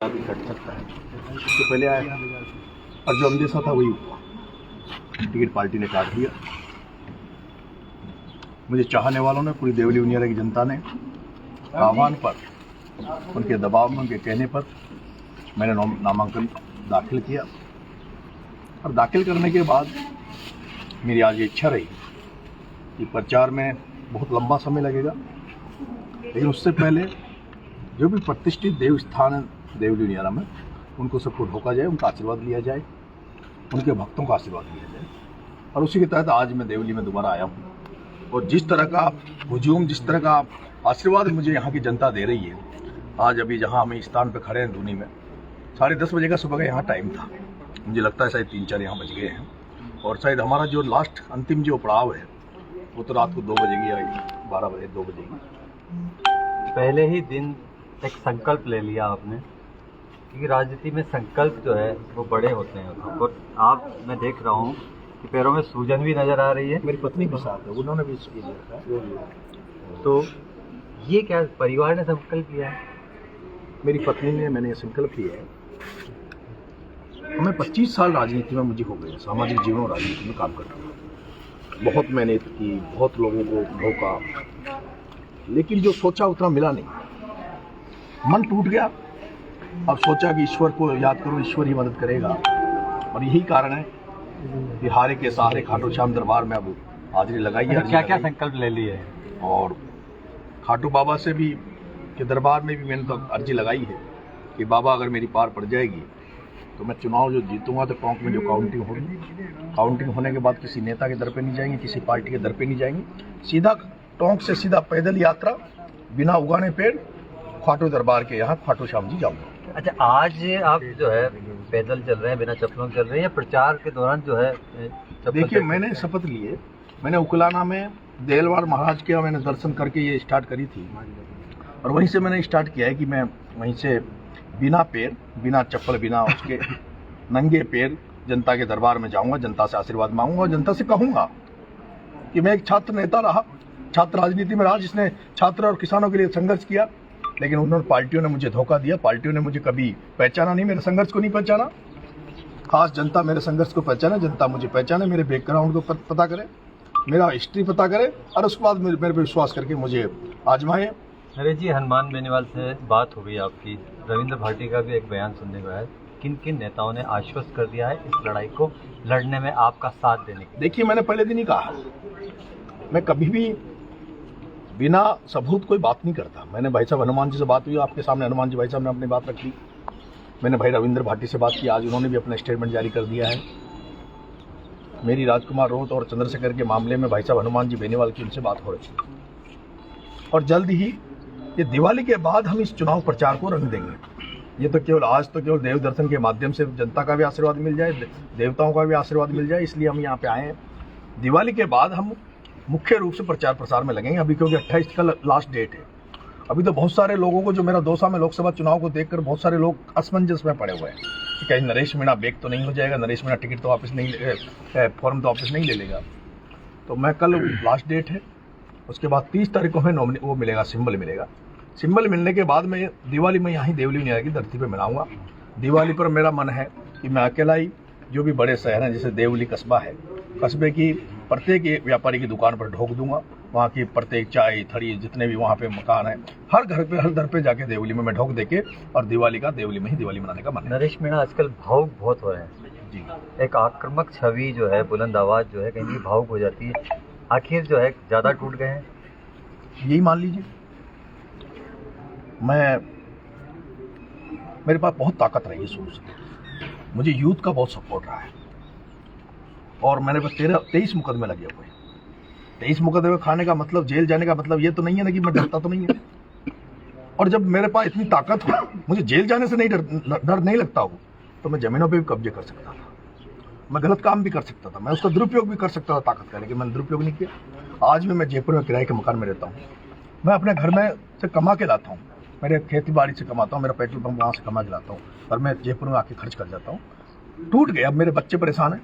भी कट सकता है। तो पहले आया और जो अंदेशा था वही हुआ, टिकट पार्टी ने काट दिया। मुझे चाहने वालों ने, पूरी देवली उनियारा की जनता ने आह्वान पर, उनके दबाव में, उनके कहने पर मैंने नामांकन दाखिल किया। और दाखिल करने के बाद मेरी आज ये इच्छा रही कि प्रचार में बहुत लंबा समय लगेगा, लेकिन उससे पहले जो भी प्रतिष्ठित देव स्थान है देवली उनियारा में, उनको सबको ढोका जाए, उनका आशीर्वाद लिया जाए, उनके भक्तों का आशीर्वाद लिया जाए। और उसी के तहत आज मैं देवली में दोबारा आया हूँ। और जिस तरह का हुजूम, जिस तरह का आशीर्वाद मुझे यहाँ की जनता दे रही है, आज अभी जहाँ हम इस स्थान पर खड़े हैं दूनी में, 10:30 बजे का सुबह का यहाँ टाइम था। मुझे लगता है शायद 3-4 यहाँ बज गए हैं। और शायद हमारा जो लास्ट अंतिम जो पड़ाव है वो तो रात को 2 बजेगी या 12 बजे 2 बजेगी। पहले ही दिन एक संकल्प ले लिया आपने, क्योंकि राजनीति में संकल्प जो है वो बड़े होते हैं। और आप, मैं देख रहा हूँ कि पैरों में सूजन भी नजर आ रही है। मेरी पत्नी के साथ है, उन्होंने भी ये देखा है। तो ये क्या परिवार ने संकल्प लिया है? मेरी पत्नी ने, मैंने ये संकल्प लिया है। हमें 25 साल राजनीति में मुझे हो गए, सामाजिक जीवन और राजनीति में काम करते हैं। बहुत मेहनत की, बहुत लोगों को धोखा, लेकिन जो सोचा उतना मिला नहीं। मन टूट गया। अब सोचा कि ईश्वर को याद करो, ईश्वर ही मदद करेगा। और यही कारण है कि हारे के सहारे खाटू श्याम दरबार में अब हाजिरी लगाई है। क्या क्या संकल्प ले लिए? और खाटू बाबा से भी के दरबार में भी मैंने तो अर्जी लगाई है कि बाबा अगर मेरी पार पड़ जाएगी तो मैं चुनाव जो जीतूंगा तो टोंक में जो काउंटिंग होगी, काउंटिंग होने के बाद किसी नेता के दर पे नहीं जाएंगे, किसी पार्टी के दर पे नहीं जाएंगे, सीधा टोंक से सीधा पैदल यात्रा बिना उगाने पेड़ खाटू दरबार के यहाँ खाटू श्याम जी जाऊंगा। अच्छा, आज आप जो है पैदल चल रहे हैं, बिना चप्पलों चल रहे हैं, या प्रचार के दौरान जो है? देखिए, मैंने शपथ लिए, मैंने उकलाना में देलवाड़ महाराज के मैंने दर्शन करके ये स्टार्ट करी थी। और वहीं से मैंने स्टार्ट किया है कि मैं वहीं से बिना पैर, बिना चप्पल, बिना उसके नंगे पैर जनता के दरबार में जाऊंगा, जनता से आशीर्वाद मांगूंगा और जनता से कहूंगा कि मैं एक छात्र नेता रहा, छात्र राजनीति में रहा, जिसने छात्र और किसानों के लिए संघर्ष किया। लेकिन उन्होंने, पार्टियों ने मुझे धोखा दिया, पार्टियों ने मुझे कभी पहचाना नहीं, मेरे संघर्ष को नहीं पहचाना। खास जनता मेरे संघर्ष को पहचाने, जनता मुझे पहचाने, मेरे बैकग्राउंड को पता करे, मेरा हिस्ट्री पता करे, और उसके बाद मेरे पे विश्वास करके मुझे आजमाए। नरेश जी, हनुमान बेनीवाल से बात हो गई आपकी, रविंद्र भाटी का भी एक बयान सुनने को है। किन किन नेताओं ने आश्वस्त कर दिया है इस लड़ाई को लड़ने में आपका साथ देने के? देखिए, मैंने पहले दिन ही कहा, मैं कभी भी बिना सबूत कोई बात नहीं करता। मैंने भाई साहब हनुमान जी से बात हुई, आपके सामने हनुमान जी भाई साहब ने अपनी बात रखी। मैंने भाई रविंद्र भाटी से बात की, आज उन्होंने भी अपना स्टेटमेंट जारी कर दिया है। मेरी राजकुमार रोहत और चंद्रशेखर के मामले में भाई साहब हनुमान जी बेनीवाल की उनसे बात हो रही है। और जल्द ही, ये दिवाली के बाद हम इस चुनाव प्रचार को रंग देंगे। ये तो केवल आज तो केवल देव दर्शन के माध्यम से जनता का भी आशीर्वाद मिल जाए, देवताओं का भी आशीर्वाद मिल जाए, इसलिए हम यहाँ पे आए हैं। दिवाली के बाद हम मुख्य रूप से प्रचार प्रसार में लगेंगे। अभी क्योंकि 28 का लास्ट डेट है। अभी तो बहुत सारे लोगों को, जो मेरा 2 साल में लोकसभा चुनाव को देखकर बहुत सारे लोग असमंजस में पड़े हुए हैं कि कहीं नरेश मीणा बैक तो नहीं हो जाएगा, नरेश मीणा टिकट तो वापस नहीं, फॉर्म तो वापस नहीं ले लेगा। तो मैं कल, लास्ट डेट है, उसके बाद 30 तारीख को हमें वो मिलेगा, सिंबल मिलेगा। सिंबल मिलने के बाद मैं दिवाली में यहाँ देवली उनियारा की धरती पर मनाऊंगा। दिवाली पर मेरा मन है कि मैं अकेला ही, जो भी बड़े शहर हैं जैसे देवली कस्बा है, कस्बे की प्रत्येक व्यापारी की दुकान पर ढोक दूंगा। वहाँ की प्रत्येक चाय थड़ी, जितने भी वहाँ पे मकान है, हर घर पे जाके देवली में मैं ढोक देके, और दिवाली का देवली में ही दिवाली मनाने का मन है। नरेश मीणा आजकल भावुक बहुत हो रहे हैं जी। एक आक्रामक छवि जो है, बुलंद आवाज जो है, कहीं भावुक हो जाती है। आखिर जो है ज्यादा टूट गए हैं, यही मान लीजिए। मेरे पास बहुत ताकत रही है शुरू से, मुझे यूथ का बहुत सपोर्ट रहा है। और मैंने बस 23 मुकदमे लगे हुए। 23 मुकदमे खाने का मतलब, जेल जाने का मतलब ये तो नहीं है ना कि मैं डरता तो नहीं है। और जब मेरे पास इतनी ताकत हो, मुझे जेल जाने से नहीं डर नहीं लगता हो, तो मैं जमीनों पे भी कब्जे कर सकता था, मैं गलत काम भी कर सकता था, मैं उसका दुरुपयोग भी कर सकता था ताकत का, लेकिन मैंने दुरुपयोग नहीं किया। आज भी मैं जयपुर में किराए के मकान में रहता हूँ। मैं अपने घर में से कमा के लाता हूँ, मेरे खेती बाड़ी से कमाता हूँ, मेरा पेट्रोल पंप वहाँ से कमा के लाता हूँ, और मैं जयपुर में आके खर्च कर जाता हूँ। टूट गए। अब मेरे बच्चे परेशान हैं,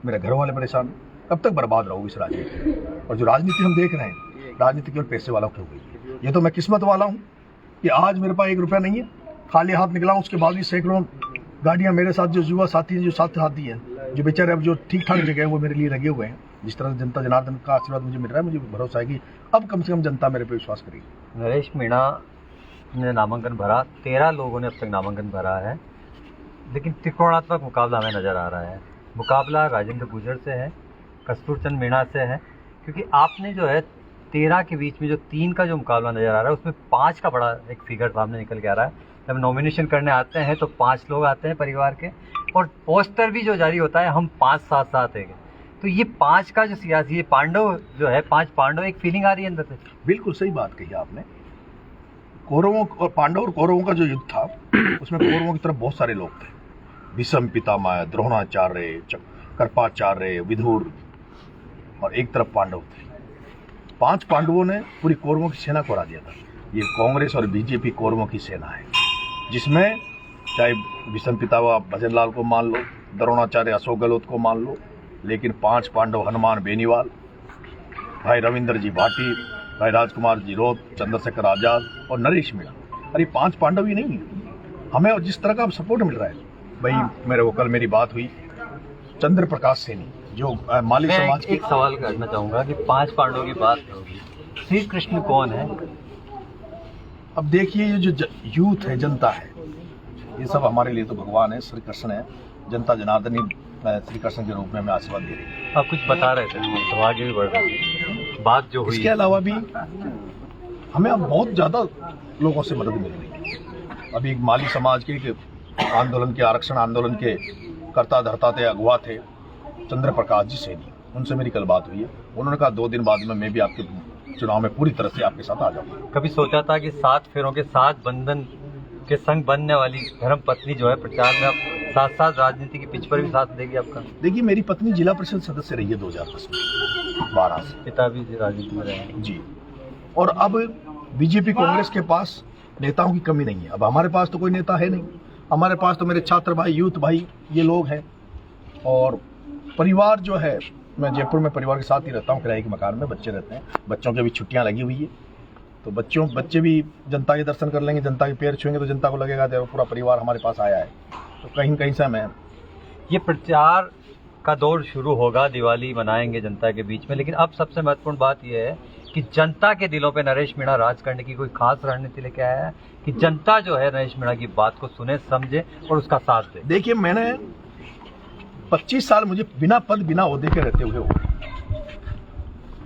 मेरे घर वाले परेशान हैं। कब तक बर्बाद रहूँ इस राजनीति? और जो राजनीति हम देख रहे हैं, राजनीति केवल पैसे वालों की हो गई। ये तो मैं किस्मत वाला हूँ कि आज मेरे पास 1 रुपया नहीं है, खाली हाथ निकला हूं, उसके बाद भी सैकड़ों गाड़ियां मेरे साथ, जो युवा साथी हैं, जो साथ साथी हैं, जो बेचारे अब जो ठीक ठाक जगह है वो मेरे लिए लगे हुए हैं। जिस तरह से जनता जनार्दन का आशीर्वाद मुझे मिल रहा है, मुझे भरोसा है कि अब कम से कम जनता मेरे पे विश्वास करेगी। नरेश मीणा ने नामांकन भरा, 13 लोगों ने अब तक नामांकन भरा है, लेकिन त्रिकोणात्मक मुकाबला हमें नजर आ रहा है। मुकाबला राजेंद्र गुर्जर से है, कस्तूरचंद मीणा से है, क्योंकि आपने जो है 13 के बीच में जो 3 का जो मुकाबला नजर आ रहा है, उसमें 5 का बड़ा एक फिगर सामने निकल के आ रहा है। जब नॉमिनेशन करने आते हैं तो 5 लोग आते हैं परिवार के, और पोस्टर भी जो जारी होता है हम 5 साथ साथ है। तो ये 5 का जो सियासी, ये पांडव जो है, 5 पांडव, एक फीलिंग आ रही है अंदर से। बिल्कुल सही बात कही आपने। कौरवों और पांडव और कौरवों का जो युद्ध था, उसमें कौरवों की तरफ बहुत सारे लोग थे, भीष्म पितामह, द्रोणाचार्य, कृपाचार्य, विदुर, और एक तरफ पांडव थे। 5 पांडवों ने पूरी कौरवों की सेना को हरा दिया था। ये कांग्रेस और बीजेपी कौरवों की सेना है, जिसमें चाहे भीष्म पितामह भजनलाल को मान लो, द्रोणाचार्य अशोक गहलोत को मान लो, लेकिन 5 पांडव हनुमान बेनीवाल, भाई रविंद्र जी भाटी, भाई राजकुमार जी रोत, चंद्रशेखर आजाद और नरेश मीणा, अरे 5 पांडव ही नहीं है हमें। और जिस तरह का सपोर्ट मिल रहा है भाई, मेरे वो कल मेरी बात हुई चंद्र प्रकाश सैनी, जो माली समाज के। एक सवाल करना चाहूंगा कि 5 पांडवों की बात होगी, श्री कृष्ण कौन है? अब देखिए, ये जो यूथ है, जनता है, ये सब हमारे लिए तो भगवान है, श्री कृष्ण है। जनता जनार्दन ही श्री कृष्ण के रूप में हमें आशीर्वाद दे रही है। आप कुछ बता रहे थे, तो आगे भी बढ़ रहे थे, बात जो हुई। इसके अलावा भी हमें अब बहुत ज़्यादा लोगों से मदद मिल रही है। अभी एक माली समाज के एक आंदोलन के, आरक्षण आंदोलन के कर्ता धर्ता थे, अगुवा थे, चंद्र प्रकाश जी सैनी, उनसे मेरी कल बात हुई है। उन्होंने कहा 2 दिन बाद में मैं भी आपके चुनाव में पूरी तरह से आपके साथ आ जाऊंगा। कभी सोचा था कि 7 फेरों के 7 बंधन के संग बनने वाली धर्म पत्नी जो है प्रचार में अब साथ साथ राजनीति की पिच पर भी साथ देगी आपका? देखिए, मेरी पत्नी जिला परिषद सदस्य रही है 2010 में, 12 से। पिता भी राजनीति में रहे हैं जी। और अब बीजेपी कांग्रेस के पास नेताओं की कमी नहीं है। अब हमारे पास तो कोई नेता है नहीं, हमारे पास तो मेरे छात्र भाई, यूथ भाई, ये लोग हैं। और परिवार जो है, मैं जयपुर में परिवार के साथ ही रहता हूँ, किराए के मकान में, बच्चे रहते हैं, बच्चों की भी छुट्टियाँ लगी हुई है, तो बच्चे भी जनता के दर्शन कर लेंगे, जनता के पैर छुएंगे तो जनता को लगेगा कि पूरा परिवार हमारे पास आया है। तो कहीं कहीं से मैं, ये प्रचार का दौर शुरू होगा, दिवाली मनाएंगे जनता के बीच में, लेकिन अब सबसे महत्वपूर्ण बात यह है कि जनता के दिलों पे नरेश मीणा राज करने की कोई खास रणनीति लेके आया है कि जनता जो है नरेश मीणा की बात को सुने, समझे और उसका साथ दे। देखिए, मैंने 25 साल मुझे बिना पद बिना ओहदे के रहते हुए हो गए।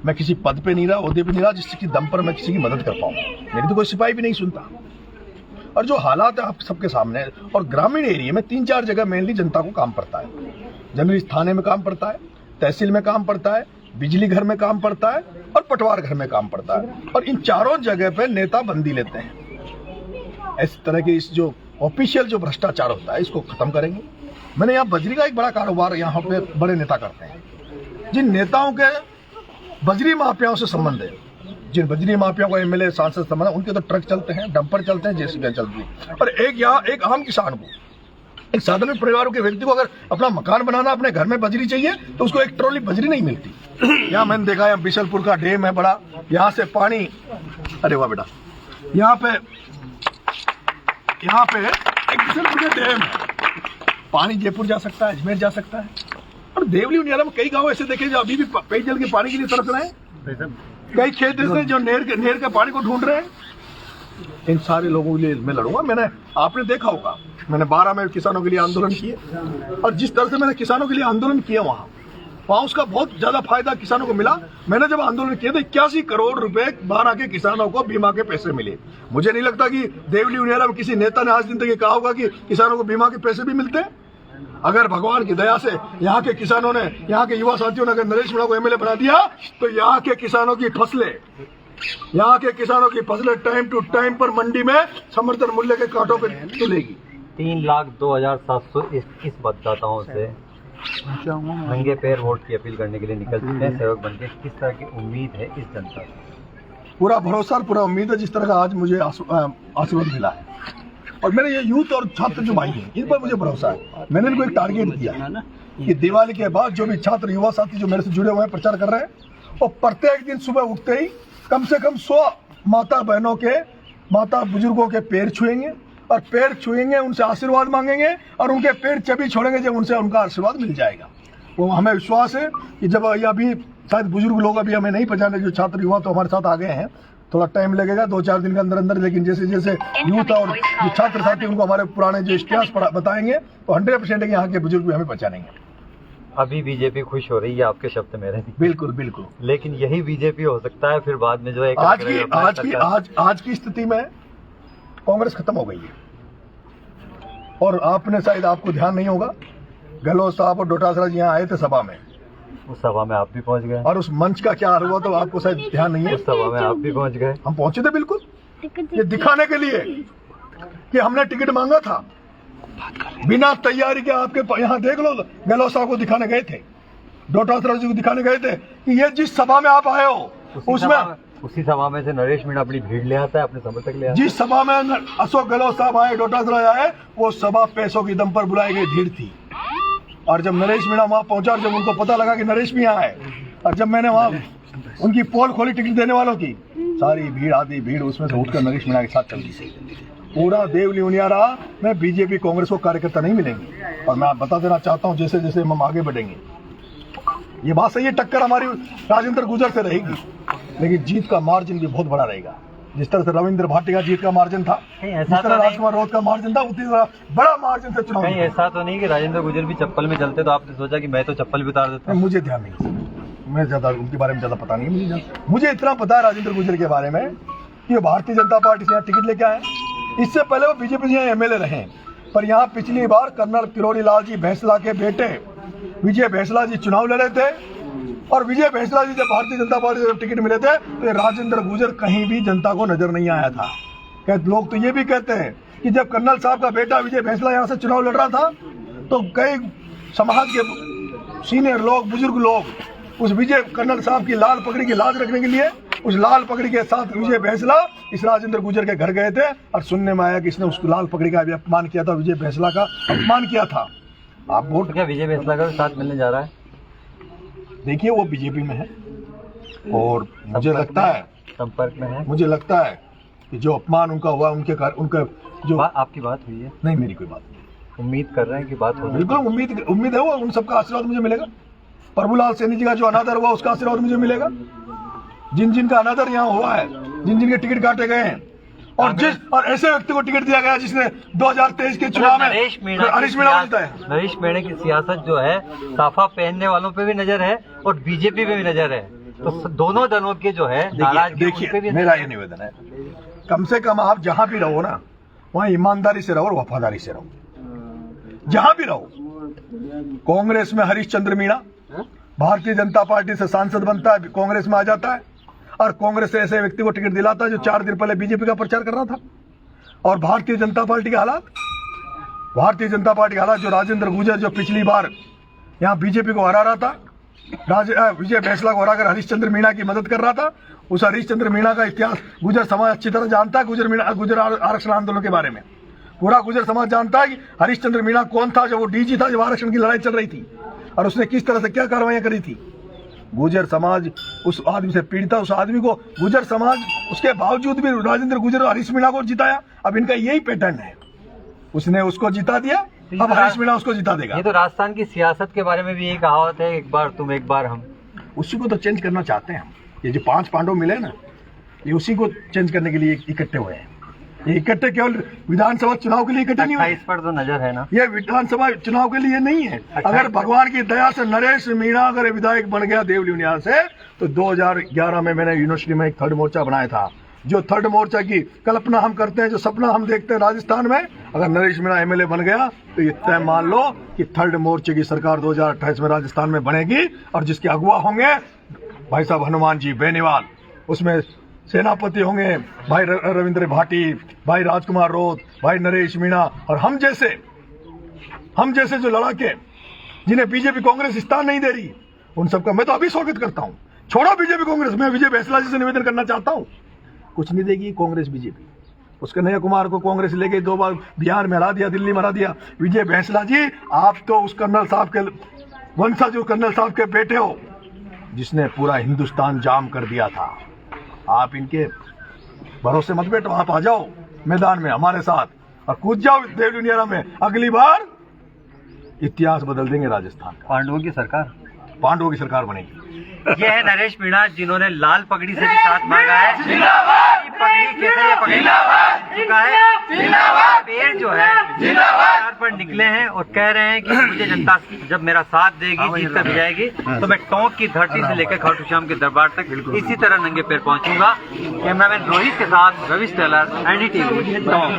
मैं किसी पद पे नहीं रहा, ओहदे पे नहीं रहा, जिसकी दम पर मैं किसी की मदद कर पाऊँ। मेरी तो कोई सिपाही भी नहीं सुनता। और जो हालात है आप सबके सामने है, और ग्रामीण एरिया में 3-4 जगह मेनली जनता को काम पड़ता है। जनरली थाने में काम पड़ता है, तहसील में काम पड़ता है, बिजली घर में काम पड़ता है और पटवार घर में काम पड़ता है। और इन चारों जगह पे नेता बंदी लेते हैं। इस तरह के इस जो ऑफिशियल जो भ्रष्टाचार होता है, इसको खत्म करेंगे। मैंने यहाँ बजरी का एक बड़ा कारोबार यहाँ पे बड़े नेता करते हैं, जिन नेताओं के बजरी माफियाओं से संबंध है, जिन बजरी माफियाओं को एमएलए सांसद संबंध है, उनके तो ट्रक चलते हैं, डंपर चलते हैं, जेसीबी चलती है। और एक आम किसान को, एक साधारण परिवार के व्यक्ति को अगर अपना मकान बनाना, अपने घर में बजरी चाहिए, तो उसको एक ट्रॉली बजरी नहीं मिलती। यहाँ मैंने देखा, यहाँ बिशलपुर का डैम है बड़ा, यहाँ से पानी, अरे वाह बेटा, यहाँ पे एक बिशलपुर का डैम है, पानी जयपुर जा सकता है, अजमेर जा सकता है। और देवली उनियारा में कई गांव ऐसे देखे जो अभी भी पेयजल के पानी के लिए तरस रहे हैं। कई खेत ऐसे जो नहर के पानी को ढूंढ रहे हैं। इन सारे लोगों के लिए मैं लड़ूंगा। आपने देखा होगा, मैंने 12 में किसानों के लिए आंदोलन किए, और जिस तरह से मैंने किसानों के लिए आंदोलन किया, वहाँ उसका बहुत ज्यादा फायदा किसानों को मिला। मैंने जब आंदोलन किया तो 81 करोड़ रुपए 12 के किसानों को बीमा के पैसे मिले। मुझे नहीं लगता कि देवली उनियारा में किसी नेता ने आज दिन तक ये कहा होगा कि किसानों को बीमा के पैसे भी मिलते हैं। अगर भगवान की दया से यहाँ के किसानों ने, यहाँ के युवा साथियों ने अगर नरेश मीणा को एमएलए बना दिया, तो यहाँ के किसानों की फसलें टाइम टू टाइम पर मंडी में समर्थन मूल्य के कांटों पर चलेगी। 3,02,700 इस मतदाताओं से नंगे पैर वोट की अपील करने के लिए निकल चुके हैं सेवक बनके। किस तरह की उम्मीद है इस जनता से? पूरा भरोसा और पूरा उम्मीद है, जिस तरह का आज मुझे आशीर्वाद मिला है। और मेरे ये यूथ और छात्र जो भाई हैं, इन पर मुझे भरोसा है। मैंने इनको एक टारगेट दिया कि दिवाली के बाद जो भी छात्र युवा साथी जो मेरे से जुड़े हुए हैं, प्रचार कर रहे हैं, और प्रत्येक दिन सुबह उठते ही कम से कम 100 माता बुजुर्गों के पैर छुएंगे और पैर छुएंगे, उनसे आशीर्वाद मांगेंगे और उनके पैर चबी छोड़ेंगे जब उनसे उनका आशीर्वाद मिल जाएगा। वो हमें विश्वास है कि जब ये अभी शायद बुजुर्ग लोग अभी हमें नहीं पहचाने, जो छात्र युवा तो हमारे साथ आ गए हैं, थोड़ा टाइम लगेगा 2-4 दिन के अंदर अंदर, लेकिन जैसे जैसे यूथ और जो छात्र साथी उनको हमारे पुराने जो इतिहास बताएंगे तो 100% यहाँ के बुजुर्ग भी हमें पहचानेंगे। अभी बीजेपी खुश हो रही है, आपके शब्द मेरे नहीं। बिल्कुल बिल्कुल। लेकिन यही बीजेपी हो सकता है फिर बाद में जो एक आज की स्थिति में कांग्रेस खत्म हो गई है। और आपने शायद, आपको ध्यान नहीं होगा, गहलोत साहब और डोटासरा जी यहाँ आए थे सभा में, उस सभा में आप भी पहुंच गए, और उस मंच का क्या हाल हुआ तो आपको शायद ध्यान नहीं है। उस सभा में आप भी पहुंच गए। हम पहुंचे थे बिल्कुल, ये दिखाने के लिए कि हमने टिकट मांगा था, बिना तैयारी के। आपके यहाँ देख लो, गहलोत साहब को दिखाने गए थे, डोटासरा जी को दिखाने गए थे कि ये जिस सभा में आप आए हो उसी सभा में से नरेश मीणा अपनी भीड़ ले आता है, अपने समर्थक ले आता है। जिस सभा में अशोक गहलोत साहब आए, डोटासरा आए, वो सभा पैसों की दम पर बुलाई गई भीड़ थी। और जब नरेश मीणा वहां पहुंचा, जब उनको पता लगा कि नरेश भी यहाँ है, और जब मैंने वहां उनकी पोल खोली टिकट देने वालों की, सारी भीड़, आधी भीड़ उसमें से उठकर नरेश मीणा के साथ चल दी। पूरा देवली उनियारा में बीजेपी कांग्रेस को कार्यकर्ता नहीं मिलेंगे। और मैं बता देना चाहता हूं, जैसे जैसे हम आगे बढ़ेंगे, ये बात सही है, टक्कर हमारी राजेंद्र गुर्जर से रहेगी, लेकिन जीत का मार्जिन भी बहुत बड़ा रहेगा। जिस तरह से रविंद्र भाटी का जीत का मार्जिन था, जिस तरह राजकुमार राउत का मार्जिन था, उसी तरह बड़ा मार्जिन से चुनाव। कहीं ऐसा तो नहीं कि राजेंद्र गुर्जर भी चप्पल में चलते तो आपने सोचा कि मैं तो चप्पल भी उतार देता हूं? मुझे ध्यान नहीं, मैं ज्यादा उनके बारे में ज्यादा पता नहीं है। मुझे इतना पता है राजेंद्र गुर्जर के बारे में कि वो भारतीय जनता पार्टी से यहाँ टिकट लेके आए। इससे पहले वो बीजेपी से यहाँ MLA रहे, पर यहाँ पिछली बार कर्नल किरोड़ी लाल जी भैंसला के बेटे विजय भैंसला जी चुनाव लड़े थे, और विजय भैंसला जी जब भारतीय जनता पार्टी से टिकट मिले थे तो राजेंद्र गुर्जर कहीं भी जनता को नजर नहीं आया था। लोग तो ये भी कहते हैं कि जब कर्नल साहब का बेटा विजय भैंसला यहाँ से चुनाव लड़ रहा था तो कई समाज के सीनियर लोग, बुजुर्ग लोग उस विजय कर्नल साहब की लाल पगड़ी की लाज रखने के लिए उस लाल पगड़ी के साथ विजय भैंसला इस राजेंद्र गुर्जर के घर गए थे, और सुनने में आया कि इसने उस लाल पगड़ी का भी अपमान किया था, विजय भैंसला का अपमान किया था। आप वोट क्या विजय भैंसला का साथ मिलने जा रहा है? देखिए, वो बीजेपी में है और मुझे लगता है संपर्क में है। मुझे लगता है कि जो अपमान उनका हुआ, उनका जो आपकी बात हुई है? नहीं, मेरी कोई बात नहीं। उम्मीद कर रहे हैं कि बात हो। बिल्कुल उम्मीद है, वो उन सबका आशीर्वाद मुझे मिलेगा। प्रभुलाल सैनी जी का जो अनादर हुआ उसका आशीर्वाद मुझे मिलेगा। जिन का अनादर यहाँ हुआ है, जिन के टिकट काटे गए हैं, और ऐसे व्यक्ति को टिकट दिया गया जिसने 2023 के चुनाव में नरेश मीणा की सियासत जो है, साफा पहनने वालों पे भी नजर है और बीजेपी पे भी नजर है, तो दोनों दलों के जो है देखिए, मेरा ये निवेदन है, कम से कम आप जहां भी रहो ना, वहां ईमानदारी से रहो और वफादारी से रहो। जहां भी रहो, कांग्रेस में हरीश चंद्र मीणा भारतीय जनता पार्टी से सांसद बनता है, कांग्रेस में आ जाता है, और कांग्रेस से ऐसे व्यक्ति को टिकट दिलाता है जो 4 दिन पहले बीजेपी का प्रचार कर रहा था। और भारतीय जनता पार्टी के हालात, जो राजेंद्र गुर्जर जो पिछली बार यहाँ बीजेपी को हरा रहा था, विजय भैंसला को हराकर हरीश चंद्र मीणा की मदद कर रहा था, उस हरीश चंद्र मीणा का इतिहास गुर्जर समाज अच्छी तरह जानता है। गुर्जर आरक्षण आंदोलन के बारे में पूरा गुर्जर समाज जानता है कि हरीश चंद्र मीणा कौन था, जब वो DG था, जब आरक्षण की लड़ाई चल रही थी, और उसने किस तरह से क्या कार्रवाइयां करी थी। गुर्जर समाज उस आदमी से पीड़ित था, उस आदमी को गुर्जर समाज उसके बावजूद भी राजेंद्र गुर्जर और हरीश मीणा को जिताया। अब इनका यही पैटर्न है, उसने उसको जिता दिया, अब हरीश मीणा उसको जिता देगा। ये तो राजस्थान की सियासत के बारे में भी यही कहावत है, एक बार तुम एक बार हम। उसी को तो चेंज करना चाहते हैं हम। ये जो 5 पांडव मिले ना, ये उसी को चेंज करने के लिए इकट्ठे हुए हैं। ये इकट्ठे केवल विधानसभा चुनाव के लिए इकट्ठे नहीं हुए, इस पर तो नजर है ना, ये विधानसभा चुनाव के लिए नहीं है। अगर भगवान की दया से नरेश मीणा अगर विधायक बन गया देवली उनियाल से, तो 2011 में मैंने यूनिवर्सिटी में एक 3rd मोर्चा बनाया था। जो 3rd मोर्चा की कल्पना हम करते हैं, जो सपना हम देखते हैं राजस्थान में, अगर नरेश मीणा MLA बन गया तो ये तय मान लो कि 3rd मोर्चे की सरकार 2028 में राजस्थान में बनेगी, और जिसके अगुवा होंगे भाई साहब हनुमान जी बेनीवाल, उसमें सेनापति होंगे भाई रविंद्र भाटी, भाई राजकुमार राउत, भाई नरेश मीणा, और हम जैसे जो लड़ाके जिन्हें बीजेपी कांग्रेस स्थान नहीं दे रही, उन सबका मैं तो अभी स्वागत करता हूं। छोड़ो बीजेपी कांग्रेस, मैं विजय भैंसला जी से निवेदन करना चाहता हूं, कुछ नहीं देगी कांग्रेस बीजेपी। उसके कन्हैया कुमार को कांग्रेस ले गई, 2 बार बिहार में हरा दिया, दिल्ली में हरा दिया। विजय भैंसला जी, आप तो उस कर्नल साहब के वंशज, कर्नल साहब के बेटे हो, जिसने पूरा हिंदुस्तान जाम कर दिया था। आप इनके भरोसे मत बैठो, आप आ जाओ मैदान में हमारे साथ, और कूद जाओ देव दुनिया में। अगली बार इतिहास बदल देंगे राजस्थान का। पांडवों की सरकार, पांडवों की सरकार बनेगी। ये है नरेश मीणा, जिन्होंने लाल पगड़ी से भी साथ मांगा है। पगड़ी कैसे ये पगड़ी चुका है, पेड़ जो है सरकार पर निकले हैं और कह रहे हैं कि मुझे जनता जब मेरा साथ देगी, जीत कर जाएगी, तो मैं टोंक की धरती से लेकर खाटू श्याम के दरबार तक इसी तरह नंगे पैर पहुंचूंगा। कैमरामैन रोहित के साथ रविश टेलर, NDTV, टोंक।